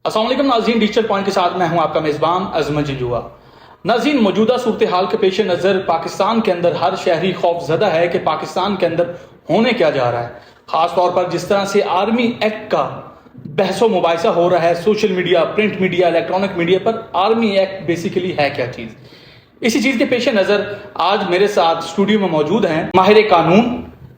السلام علیکم ناظرین، ڈیجیٹل پوائنٹ کے ساتھ میں ہوں آپ کا میزبان عظمت جنجوعہ۔ ناظرین، موجودہ صورتحال کے پیش نظر پاکستان کے اندر ہر شہری خوف زدہ ہے کہ پاکستان کے اندر ہونے کیا جا رہا ہے، خاص طور پر جس طرح سے آرمی ایکٹ کا بحث و مباحثہ ہو رہا ہے social media, print media, electronic media پر۔ آرمی ایکٹ بیسیکلی ہے کیا چیز؟ اسی چیز کے پیش نظر آج میرے ساتھ اسٹوڈیو میں موجود ہیں ماہر قانون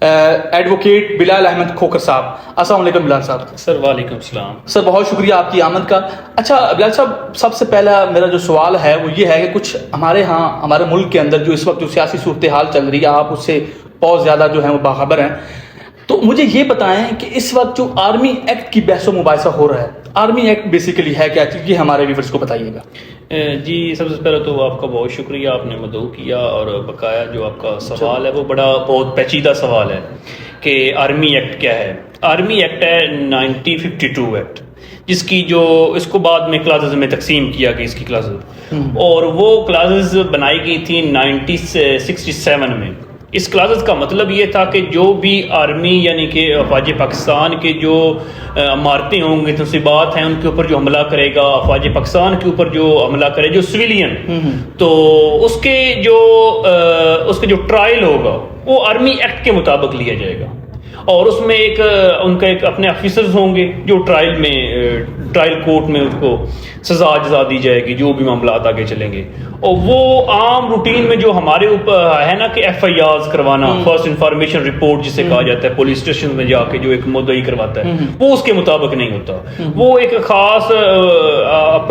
ایڈوکیٹ بلال احمد کھوکھر صاحب۔ السلام علیکم بلال صاحب۔ سر وعلیکم السلام سر، بہت شکریہ آپ کی آمد کا۔ اچھا بلال صاحب، سب سے پہلا میرا جو سوال ہے وہ یہ ہے کہ کچھ ہمارے ملک کے اندر جو اس وقت جو سیاسی صورتحال چل رہی ہے، آپ اس سے بہت زیادہ جو ہیں وہ باخبر ہیں، تو مجھے یہ بتائیں کہ اس وقت جو آرمی ایکٹ کی بحث و مباحثہ ہو رہا ہے، آرمی ایکٹ بیسیکلی ہے کیا چیز؟ یہ ہمارے ویورز کو بتائیے گا۔ جی، سب سے پہلے تو آپ کا بہت شکریہ، آپ نے مدعو کیا، اور بقایا جو آپ کا سوال ہے وہ بہت پیچیدہ سوال ہے کہ آرمی ایکٹ کیا ہے۔ آرمی ایکٹ ہے 1952 ایکٹ، جس کی اس کو بعد میں کلازز میں تقسیم کیا گیا، اس کی کلازز، اور وہ کلازز بنائی گئی تھی 1967 میں۔ اس کلازز کا مطلب یہ تھا کہ جو بھی آرمی یعنی کہ افواج پاکستان کے جو عمارتیں ہوں گی، تنصیبات ہیں، ان کے اوپر جو حملہ کرے گا، افواج پاکستان کے اوپر جو حملہ کرے جو سویلین، تو اس کے جو ٹرائل ہوگا وہ آرمی ایکٹ کے مطابق لیا جائے گا، اور اس میں ان کا ایک اپنے آفیسرز ہوں گے جو ٹرائل کورٹ میں اس کو سزا جزا دی جائے گی، جو بھی معاملات آگے چلیں گے۔ اور وہ عام روٹین میں جو ہمارے اوپر ہے نا کہ ایف آئی آرز کروانا، فرسٹ انفارمیشن رپورٹ جسے کہا جاتا ہے، پولیس اسٹیشن میں جا کے جو ایک مدعی کرواتا ہے، وہ اس کے مطابق نہیں ہوتا۔ وہ ایک خاص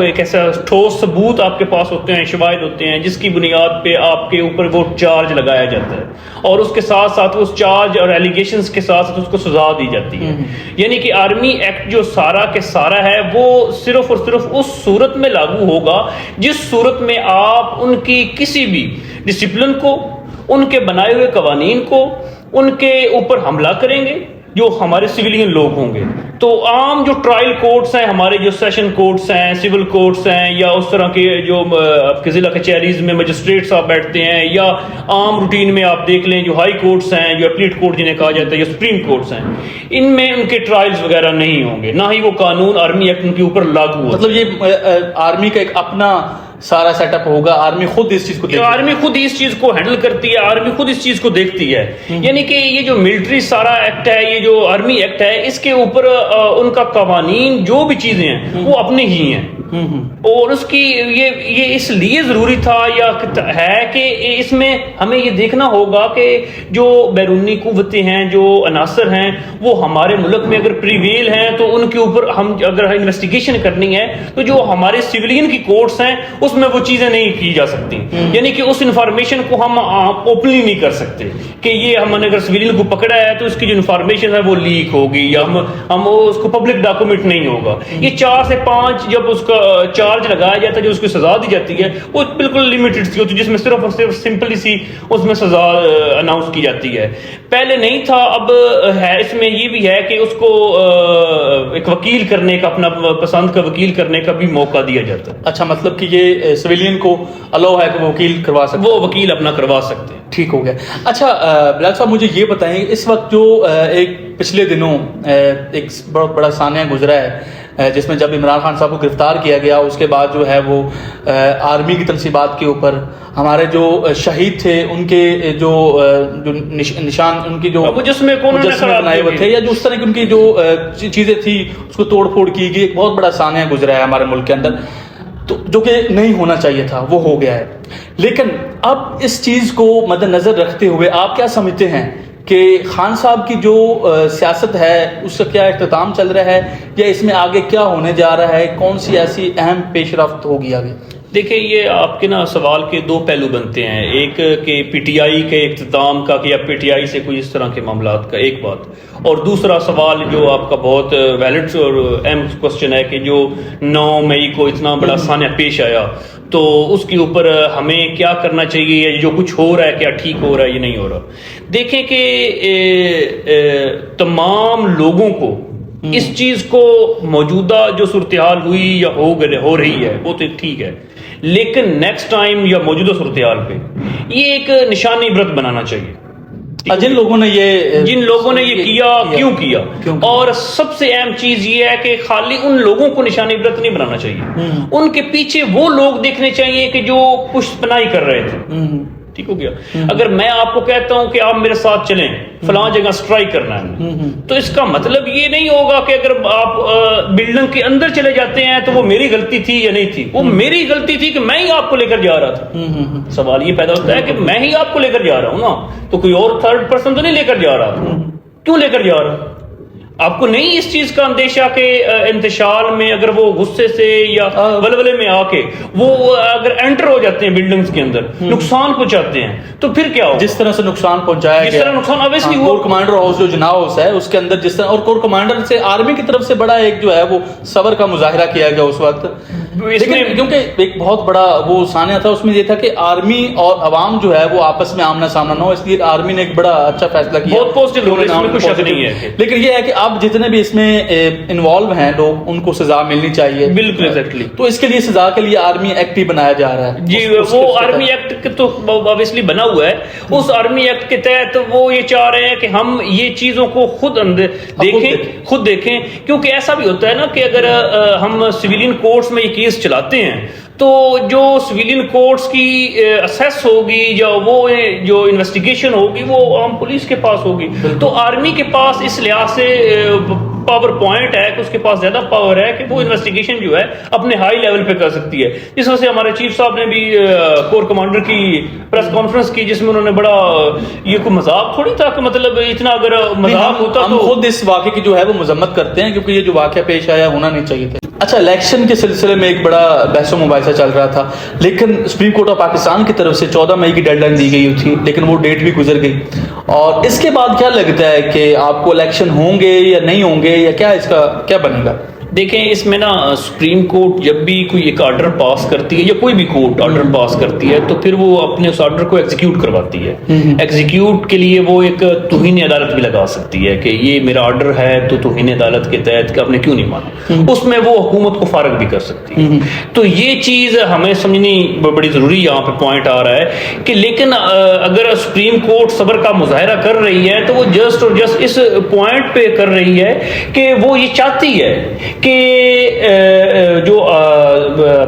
ایک ایسا ٹھوس ثبوت آپ کے پاس ہوتے ہیں، شواہد ہوتے ہیں، جس کی بنیاد پہ آپ کے اوپر وہ چارج لگایا جاتا ہے، اور اس کے ساتھ ساتھ اس چارج اور ایلیگیشنز کے ساتھ ساتھ اس کو سزا دی جاتی ہے۔ یعنی کہ آرمی ایکٹ جو سارا کے سارا ہے وہ صرف اور صرف اس صورت میں لاگو ہوگا جس صورت میں آپ ان کی کسی بھی ڈسپلن کو، ان کے بنائے ہوئے قوانین کو، ان کے اوپر حملہ کریں گے جو ہمارے سویلین لوگ ہوں گے۔ تو عام جو ٹرائل کورٹس ہیں، ہمارے جو سیشن کورٹس ہیں، سول کورٹس ہیں، یا اس طرح کے جو آپ کے ضلع کچہریز میں مجسٹریٹ صاحب بیٹھتے ہیں، یا عام روٹین میں آپ دیکھ لیں جو ہائی کورٹس ہیں، جو اپلیٹ کورٹ جنہیں کہا جاتا ہے، یا سپریم کورٹس ہیں، ان میں ان کے ٹرائلز وغیرہ نہیں ہوں گے، نہ ہی وہ قانون آرمی ایکٹ ان کے اوپر لاگو ہوگا۔ مطلب یہ آرمی کا ایک اپنا سارا سیٹ اپ ہوگا، آرمی خود اس چیز کو دیکھتی ہے، آرمی خود اس چیز کو ہینڈل کرتی ہے، آرمی خود اس چیز کو دیکھتی ہے۔ یعنی کہ یہ جو ملٹری سارا ایکٹ ہے، یہ جو آرمی ایکٹ ہے، اس کے اوپر ان کا قوانین جو بھی چیزیں ہیں وہ اپنے ہی ہیں، اور اس کی یہ اس لیے ضروری تھا یا ہے کہ اس میں ہمیں یہ دیکھنا ہوگا کہ جو بیرونی قوتیں ہیں، جو عناصر ہیں، وہ ہمارے ملک میں اگر پریویل ہیں تو ان کے اوپر ہم اگر انویسٹیگیشن کرنی ہے تو جو ہمارے سویلین کی کورٹس ہیں اس میں وہ چیزیں نہیں کی جا سکتی۔ یعنی کہ اس انفارمیشن کو ہم اوپنلی نہیں کر سکتے کہ یہ ہم نے اگر سویلین کو پکڑا ہے تو اس کی جو انفارمیشن ہے وہ لیک ہوگی، یا ہم اس کو پبلک ڈاکومنٹ نہیں ہوگا۔ یہ 4 سے 5 جب اس کا چارج لگایا جاتا ہے، جو اس کو سزا دی جاتی ہے، وہ بالکل لمیٹڈ سی ہوتی ہے، جس میں صرف اور صرف سمپلی سی اس میں سزا اناؤنس کی جاتی ہے۔ پہلے نہیں تھا، اب ہے۔ اس میں یہ بھی ہے کہ اس کو ایک وکیل کرنے کا، اپنا پسند کا وکیل کرنے کا بھی موقع دیا جاتا ہے۔ اچھا، مطلب کہ یہ سویلین کو الاؤ ہے کہ وہ وکیل کروا سکتے، وہ وکیل اپنا کروا سکتے ہیں۔ ٹھیک ہو گیا۔ اچھا بلال صاحب، مجھے یہ بتائیں، اس وقت جو ایک پچھلے دنوں ایک بہت بڑا سانحہ گزرا ہے، جس میں جب عمران خان صاحب کو گرفتار کیا گیا، اس کے بعد جو ہے وہ آرمی کی تنصیبات کے اوپر ہمارے جو شہید تھے ان کے جو نشان، ان کی جو مجسمے بنائے ہوئے تھے، یا جو اس طرح کی ان کی جو چیزیں تھی اس کو توڑ پھوڑ کی گئی، ایک بہت بڑا سانحہ گزرا ہے ہمارے ملک کے اندر، تو جو کہ نہیں ہونا چاہیے تھا، وہ ہو گیا ہے۔ لیکن اب اس چیز کو مد نظر رکھتے ہوئے آپ کیا سمجھتے ہیں کہ خان صاحب کی جو سیاست ہے اس کا کیا اختتام چل رہا ہے، یا اس میں آگے کیا ہونے جا رہا ہے؟ کون سی ایسی اہم پیش رفت ہوگی آگے؟ دیکھیں، یہ آپ کے سوال کے 2 پہلو بنتے ہیں، ایک کہ پی ٹی آئی کے اختتام کا، کہ یا پی ٹی آئی سے کوئی اس طرح کے معاملات کا، ایک بات، اور دوسرا سوال جو آپ کا بہت ویلڈ اور اہم کوسچن ہے کہ جو 9 مئی کو اتنا بڑا سانحہ پیش آیا، تو اس کے اوپر ہمیں کیا کرنا چاہیے، جو کچھ ہو رہا ہے کیا ٹھیک ہو رہا ہے یہ نہیں ہو رہا۔ دیکھیں کہ تمام لوگوں کو اس چیز کو موجودہ جو صورتحال ہوئی یا ہو رہی ہے وہ تو ٹھیک ہے، لیکن نیکسٹ ٹائم یا موجودہ صورتحال پہ یہ ایک نشان عبرت بنانا چاہیے جن لوگوں نے یہ کیا کیوں کیا، اور سب سے اہم چیز یہ ہے کہ خالی ان لوگوں کو نشان عبرت نہیں بنانا چاہیے، ان کے پیچھے وہ لوگ دیکھنے چاہیے کہ جو پشت پناہی کر رہے تھے. ٹھیک ہو گیا. اگر میں آپ کو کہتا ہوں کہ آپ میرے ساتھ چلیں فلاں جگہ سٹرائک کرنا ہے، تو اس کا مطلب یہ نہیں ہوگا کہ اگر آپ بلڈنگ کے اندر چلے جاتے ہیں تو وہ میری غلطی تھی یا نہیں تھی. وہ میری غلطی تھی کہ میں ہی آپ کو لے کر جا رہا تھا. سوال یہ پیدا ہوتا ہے کہ میں ہی آپ کو لے کر جا رہا ہوں نا، تو کوئی اور تھرڈ پرسن تو نہیں لے کر جا رہا. کیوں لے کر جا رہا؟ آپ کو نہیں اس چیز کا اندیشہ کہ انتشال میں اگر وہ غصے سے یا ولولے میں آ کے وہ اگر انٹر ہو جاتے ہیں بلڈنگز کے اندر، نقصان پہنچاتے ہیں، تو پھر کیا ہوگا؟ جس طرح سے نقصان پہنچایا جس طرح نقصان obviously ہوا. کور کمانڈر ہاؤس جو جناح ہاؤس ہے اس کے اندر جس طرح، اور کور کمانڈر سے آرمی کی طرف سے بڑا ایک جو ہے وہ صبر کا مظاہرہ کیا گیا اس وقت، کیونکہ ایک بہت بڑا وہ سانحہ تھا اس میں یہ تھا کہ آرمی اور عوام جو ہے وہ آپس میں آمنا سامنا نہ ہو، اس لیے آرمی نے ایک بڑا اچھا فیصلہ کیا. بہت پازیٹیو، اس میں کوئی شک نہیں ہے. لیکن یہ ہے کہ اب جتنے بھی اس میں انوالو ہیں لوگ ان کو سزا ملنی چاہیے. بالکل ایگزیکٹلی. تو اس کے لیے سزا کے لیے آرمی ایکٹ ہی بنایا جا رہا ہے. جی وہ آرمی ایکٹ تو obviously بنا ہوا ہے. اس آرمی ایکٹ کے تحت وہ یہ چاہ رہے ہیں کہ ہم یہ چیزوں کو خود دیکھیں، کیونکہ ایسا بھی ہوتا ہے نا کہ اگر ہم سویلین کورٹس میں یہ کیس چلاتے ہیں تو جو سویلین کورٹس کی اسیس ہوگی یا وہ جو انویسٹیگیشن ہوگی وہ عام پولیس کے پاس ہوگی. تو آرمی کے پاس اس لحاظ سے پاور پوائنٹ ہے کہ اس کے پاس زیادہ پاور ہے کہ وہ انویسٹیگیشن جو ہے اپنے ہائی لیول پہ کر سکتی ہے. جس وجہ سے ہمارے چیف صاحب نے بھی کور کمانڈر کی پریس کانفرنس کی جس میں انہوں نے بڑا، یہ کوئی مذاق تھوڑی تھا کہ مطلب اتنا اگر مذاق ہوتا ہم خود اس واقعے کی جو ہے وہ مذمت کرتے ہیں کیونکہ یہ جو واقعہ پیش آیا ہونا نہیں چاہیے تھا. اچھا، الیکشن کے سلسلے میں ایک بڑا بحث و مباحثہ چل رہا تھا، لیکن سپریم کورٹ آف پاکستان کی طرف سے 14 مئی کی ڈیڈ لائن دی گئی تھی، لیکن وہ ڈیٹ بھی گزر گئی. اور اس کے بعد کیا لگتا ہے کہ آپ کو الیکشن ہوں گے یا نہیں ہوں گے، یا کیا اس کا کیا بنے گا؟ دیکھیں اس میں نا سپریم کورٹ جب بھی کوئی ایک آرڈر پاس کرتی ہے یا کوئی بھی کورٹ آرڈر پاس کرتی ہے تو پھر وہ اپنے اس آرڈر کو ایگزیکیوٹ کرواتی ہے. ایگزیکیوٹ کے لیے وہ ایک توہین عدالت بھی لگا سکتی ہے کہ یہ میرا آرڈر ہے تو توہین عدالت کے تحت کہ آپ نے کیوں نہیں مانا. اس میں وہ حکومت کو فارغ بھی کر سکتی ہے. تو یہ چیز ہمیں سمجھنی بڑی ضروری یہاں پہ پوائنٹ آ رہا ہے کہ لیکن اگر سپریم کورٹ صبر کا مظاہرہ کر رہی ہے تو وہ جسٹ اور جسٹ اس پوائنٹ پہ کر رہی ہے کہ وہ یہ چاہتی ہے کہ جو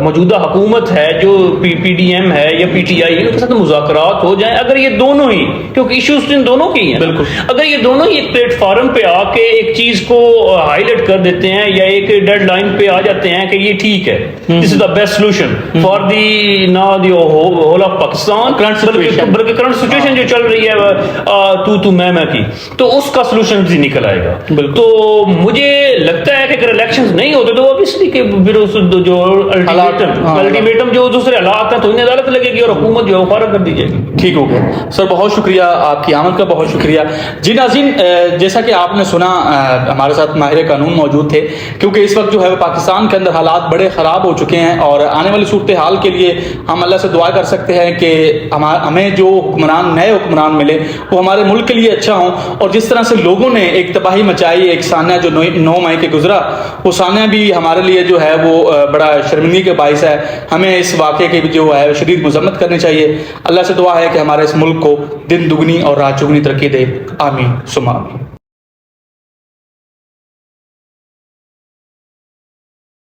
موجودہ حکومت ہے، جو پی ڈی ایم ہے یا پی ٹی آئی، ان کے ساتھ مذاکرات ہو جائیں. اگر یہ دونوں ہی، کیونکہ ایشوز ان دونوں کے ہی ہیں، بالکل، اگر یہ دونوں ہی ایک پلیٹ فارم پہ آ کے ایک چیز کو ہائی لائٹ کر دیتے ہیں یا ایک ڈیڈ لائن پہ آ جاتے ہیں کہ یہ ٹھیک ہے، this is the best solution for the نا دی ہول آف پاکستان، بلکہ کرنٹ سچویشن جو چل رہی ہے تو میں کی، تو اس کا سولوشن بھی نکل آئے گا. تو مجھے لگتا ہے کہ اگر الیکشن نہیں ہوتے تو obviously کہ پھر جو الٹیمیٹم جو دوسرے حالات ہیں تو انہیں عدالت لگے گی اور حکومت جو ہے فارغ کر دی جائے گی. ٹھیک ہو گیا سر، بہت شکریہ آپ کی آمد کا، بہت شکریہ. جی ناظرین، جیسا کہ آپ نے سنا ہمارے ساتھ ماہر قانون موجود تھے، کیونکہ اس وقت جو ہے پاکستان کے اندر حالات بڑے خراب ہو چکے ہیں اور آنے والی صورتحال کے لیے ہم اللہ سے دعا کر سکتے ہیں کہ ہمیں جو نئے حکمران ملے وہ ہمارے ملک کے لیے اچھا ہوں. اور جس طرح سے لوگوں نے ایک تباہی مچائی، ایک سانحہ جو 9 مئی کے گزرا، وہ سانحہ بھی ہمارے لیے جو ہے وہ بڑا شرمندگی کا باعث ہے. ہمیں اس واقعے کی جو ہے شدید مذمت کرنی چاہیے. اللہ سے دعا ہے کہ ہمارے اس ملک کو دن دگنی اور رات چگنی ترقی دے. آمین ثم آمین.